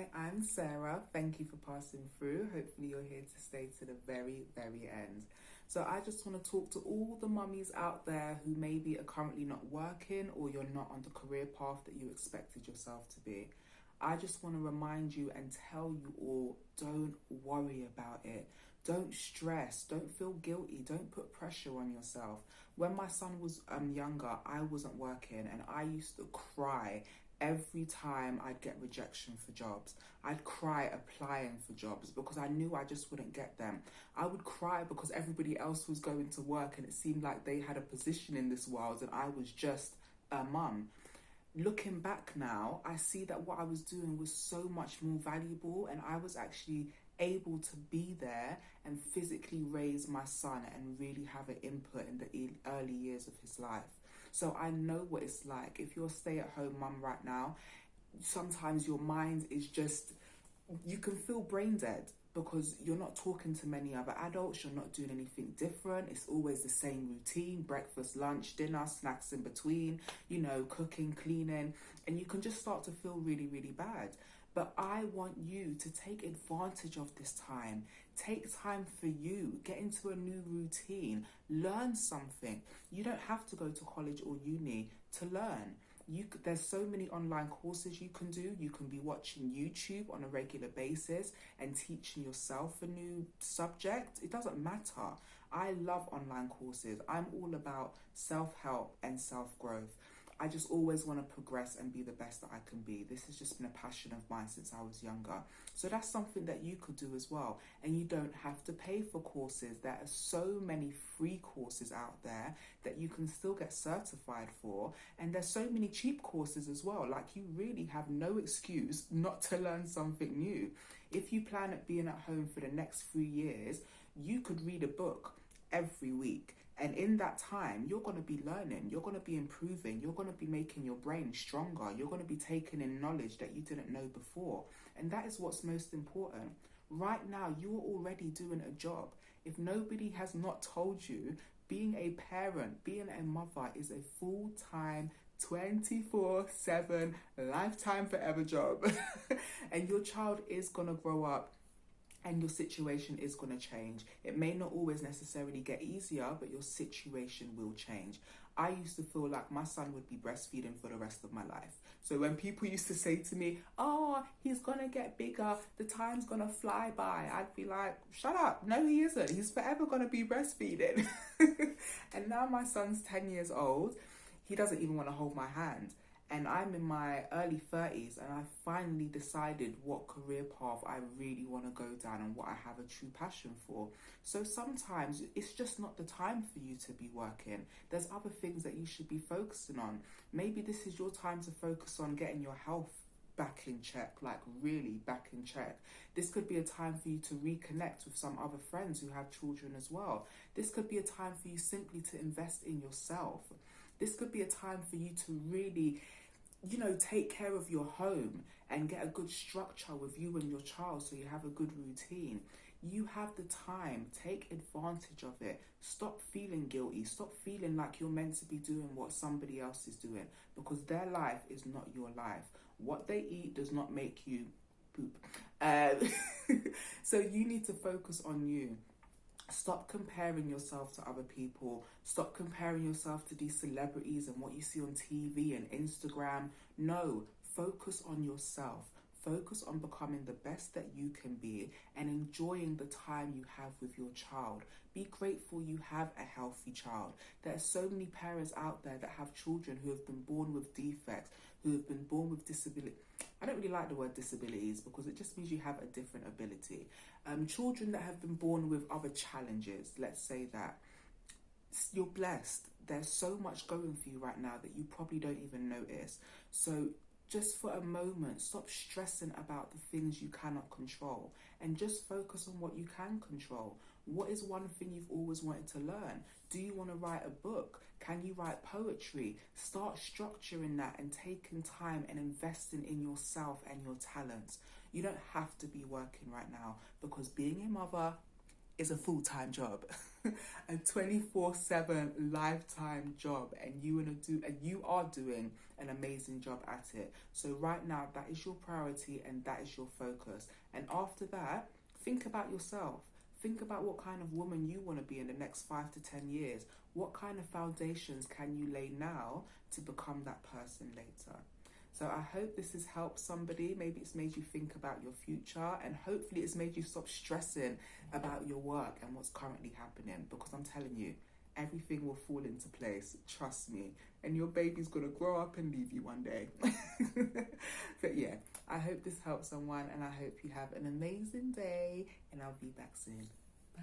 Hi, I'm Sarah. Thank you for passing through. Hopefully, you're here to stay to the very, very end. So, I just want to talk to all the mummies out there who maybe are currently not working or you're not on the career path that you expected yourself to be. I just want to remind you and tell you all, don't worry about it. Don't stress. Don't feel guilty. Don't put pressure on yourself. When my son was younger, I wasn't working and I used to cry every time I'd get rejection for jobs. I'd cry applying for jobs because I knew I just wouldn't get them. I would cry because everybody else was going to work and it seemed like they had a position in this world and I was just a mum. Looking back now, I see that what I was doing was so much more valuable and I was actually able to be there and physically raise my son and really have an input in the early years of his life. So I know what it's like. If you're a stay-at-home mum right now, sometimes your mind is just, you can feel brain dead because you're not talking to many other adults, you're not doing anything different. It's always the same routine: breakfast, lunch, dinner, snacks in between, cooking, cleaning, and you can just start to feel really, really bad. But I want you to take advantage of this time. Take time for you. Get into a new routine. Learn something. You don't have to go to college or uni to learn. There's so many online courses you can do. You can be watching YouTube on a regular basis and teaching yourself a new subject. It doesn't matter. I love online courses. I'm all about self-help and self-growth. I just always want to progress and be the best that I can be. This has just been a passion of mine since I was younger. So that's something that you could do as well. And you don't have to pay for courses. There are so many free courses out there that you can still get certified for. And there's so many cheap courses as well. Like, you really have no excuse not to learn something new. If you plan at being at home for the next 3 years, you could read a book every week. And in that time, you're going to be learning, you're going to be improving, you're going to be making your brain stronger, you're going to be taking in knowledge that you didn't know before. And that is what's most important. Right now, you're already doing a job. If nobody has not told you, being a parent, being a mother is a full-time, 24/7, lifetime forever job. And your child is going to grow up and your situation is going to change. It may not always necessarily get easier, but your situation will change. I used to feel like my son would be breastfeeding for the rest of my life. So when people used to say to me, oh, he's going to get bigger, the time's going to fly by, I'd be like, shut up. No, he isn't. He's forever going to be breastfeeding. And now my son's 10 years old. He doesn't even want to hold my hand. And I'm in my early 30s and I finally decided what career path I really want to go down and what I have a true passion for. So sometimes it's just not the time for you to be working. There's other things that you should be focusing on. Maybe this is your time to focus on getting your health back in check, like really back in check. This could be a time for you to reconnect with some other friends who have children as well. This could be a time for you simply to invest in yourself. This could be a time for you to really take care of your home and get a good structure with you and your child so you have a good routine. You have the time. Take advantage of it. Stop feeling guilty. Stop feeling like you're meant to be doing what somebody else is doing, because their life is not your life. What they eat does not make you poop. So you need to focus on you. Stop comparing yourself to other people. Stop comparing yourself to these celebrities and what you see on TV and Instagram. No, focus on yourself. Focus on becoming the best that you can be and enjoying the time you have with your child. Be grateful you have a healthy child. There are so many parents out there that have children who have been born with defects, who have been born with disability. I don't really like the word disabilities because it just means you have a different ability. Children that have been born with other challenges, let's say that. You're blessed. There's so much going for you right now that you probably don't even notice. So just for a moment, stop stressing about the things you cannot control and just focus on what you can control. What is one thing you've always wanted to learn? Do you want to write a book? Can you write poetry? Start structuring that and taking time and investing in yourself and your talents. You don't have to be working right now because being a mother is a full-time job, a 24/7 lifetime job, and you are doing an amazing job at it. So right now, that is your priority and that is your focus. And after that, think about yourself. Think about what kind of woman you want to be in the next 5 to 10 years. What kind of foundations can you lay now to become that person later? So I hope this has helped somebody. Maybe it's made you think about your future, and hopefully it's made you stop stressing about your work and what's currently happening, because I'm telling you, everything will fall into place. Trust me. And your baby's going to grow up and leave you one day. But yeah, I hope this helps someone, and I hope you have an amazing day, and I'll be back soon. Bye.